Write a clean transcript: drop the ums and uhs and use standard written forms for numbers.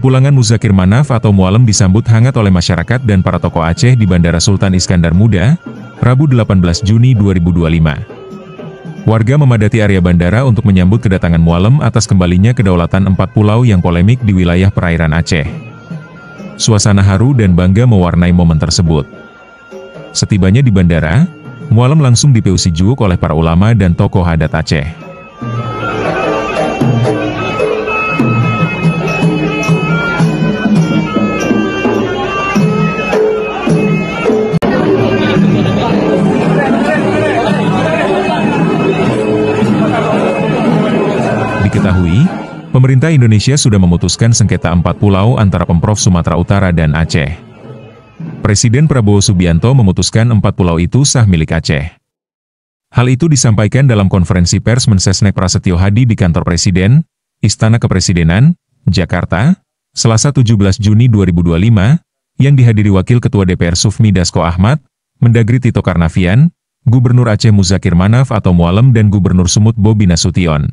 Kepulangan Muzakir Manaf atau Mualem disambut hangat oleh masyarakat dan para tokoh Aceh di Bandara Sultan Iskandar Muda, Rabu 18 Juni 2025. Warga memadati area bandara untuk menyambut kedatangan Mualem atas kembalinya kedaulatan 4 pulau yang polemik di wilayah perairan Aceh. Suasana haru dan bangga mewarnai momen tersebut. Setibanya di bandara, Mualem langsung dipeusi juk oleh para ulama dan tokoh adat Aceh. Diketahui, pemerintah Indonesia sudah memutuskan sengketa 4 pulau antara Pemprov Sumatera Utara dan Aceh. Presiden Prabowo Subianto memutuskan 4 pulau itu sah milik Aceh. Hal itu disampaikan dalam konferensi pers Mensesnek Prasetyo Hadi di kantor Presiden, Istana Kepresidenan, Jakarta, Selasa 17 Juni 2025, yang dihadiri Wakil Ketua DPR Sufmi Dasko Ahmad, Mendagri Tito Karnavian, Gubernur Aceh Muzakir Manaf atau Mualem dan Gubernur Sumut Bobi Nasution.